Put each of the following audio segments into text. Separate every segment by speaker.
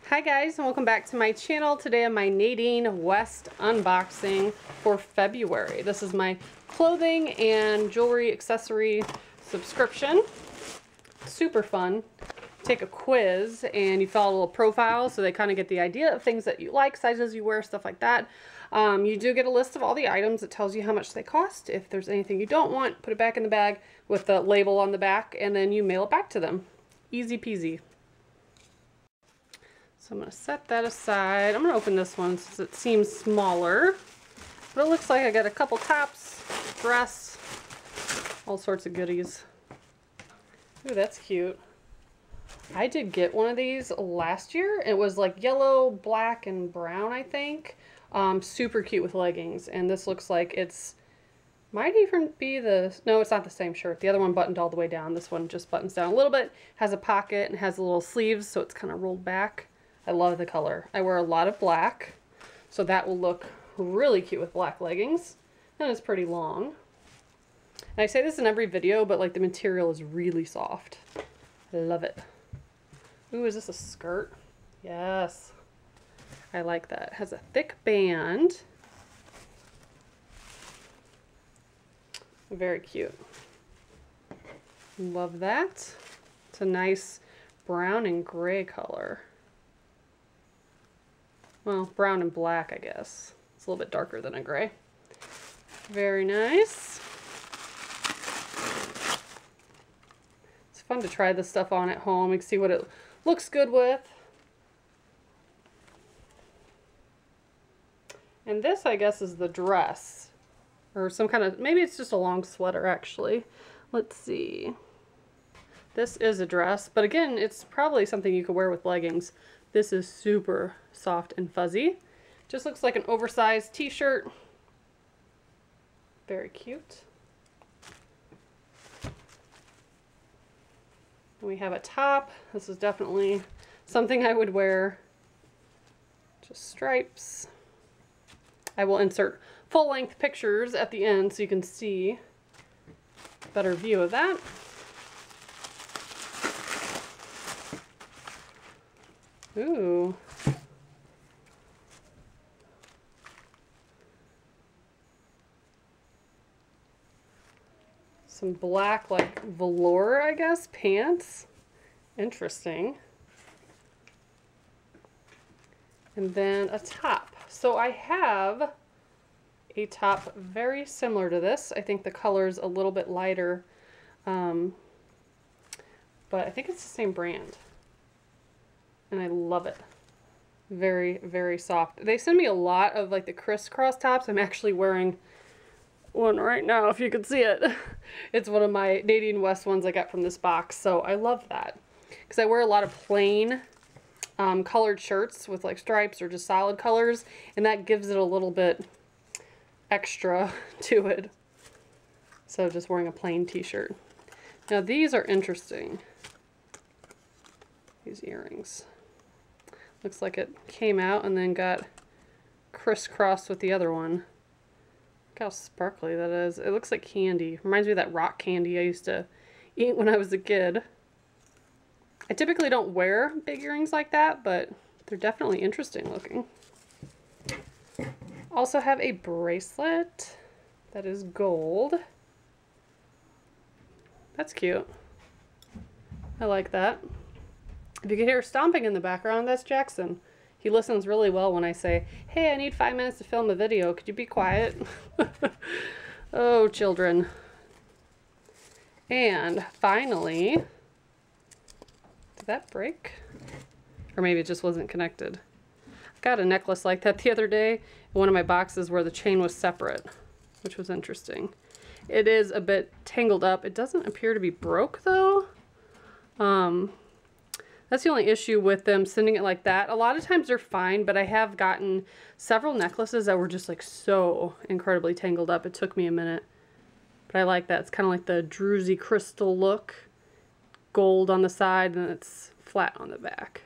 Speaker 1: Hi guys, and welcome back to my channel. Today on my Nadine West unboxing for February. This is my clothing and jewelry accessory subscription. Super fun. Take a quiz and you fill out a little profile so they kind of get the idea of things that you like, sizes you wear, stuff like that. You do get a list of all the items. It tells you how much they cost. If there's anything you don't want, put it back in the bag with the label on the back and then you mail it back to them. Easy peasy. So I'm going to set that aside. I'm going to open this one since it seems smaller. But it looks like I got a couple tops, dress, all sorts of goodies. Ooh, that's cute. I did get one of these last year. It was like yellow, black, and brown, I think. Super cute with leggings. And this looks like it's, might even be the, no, it's not the same shirt. The other one buttoned all the way down. This one just buttons down a little bit, has a pocket, and has little sleeves, so it's kind of rolled back. I love the color. I wear a lot of black, so that will look really cute with black leggings. And it's pretty long. And I say this in every video, but like the material is really soft. I love it. Ooh, is this a skirt? Yes. I like that. It has a thick band. Very cute. Love that. It's a nice brown and gray color. Well, brown and black, I guess. It's a little bit darker than a gray. Very nice. It's fun to try this stuff on at home and see what it looks good with. And this, I guess, is the dress. Or some kind of, maybe it's just a long sweater, actually. Let's see. This is a dress, but again, it's probably something you could wear with leggings. This is super soft and fuzzy. Just looks like an oversized t-shirt. Very cute. We have a top. This is definitely something I would wear. Just stripes. I will insert full-length pictures at the end so you can see a better view of that. Ooh. Some black, like velour, I guess, pants. Interesting. And then a top. So I have a top very similar to this. I think the color's a little bit lighter, but I think it's the same brand. And I love it. Very, very soft. They send me a lot of like the crisscross tops. I'm actually wearing one right now, if you could see it. It's one of my Nadine West ones I got from this box, so I love that. Because I wear a lot of plain colored shirts with like stripes or just solid colors, and that gives it a little bit extra to it. So just wearing a plain t-shirt. Now these are interesting. These earrings. Looks like it came out and then got crisscrossed with the other one. Look how sparkly that is. It looks like candy. Reminds me of that rock candy I used to eat when I was a kid. I typically don't wear big earrings like that, but they're definitely interesting looking. Also have a bracelet that is gold. That's cute. I like that. If you can hear stomping in the background, that's Jackson. He listens really well when I say, hey, I need 5 minutes to film a video. Could you be quiet? Oh, children. And finally, did that break? Or maybe it just wasn't connected. I got a necklace like that the other day in one of my boxes where the chain was separate, which was interesting. It is a bit tangled up. It doesn't appear to be broke though. That's the only issue with them sending it like that. A lot of times they're fine, but I have gotten several necklaces that were just like so incredibly tangled up. It took me a minute, but I like that. It's kind of like the druzy crystal look. Gold on the side and it's flat on the back.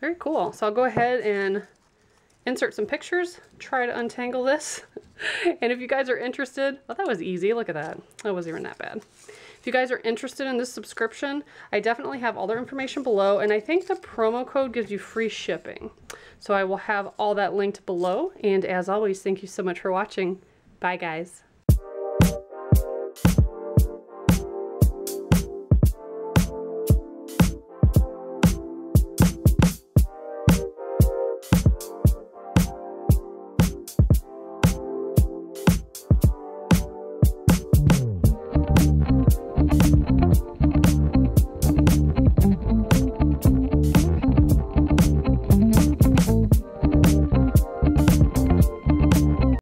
Speaker 1: Very cool. So I'll go ahead and insert some pictures, try to untangle this. And if you guys are interested, oh, that was easy. Look at that. That wasn't even that bad. If you guys are interested in this subscription, I definitely have all their information below, and I think the promo code gives you free shipping. So I will have all that linked below, and as always, thank you so much for watching. Bye, guys.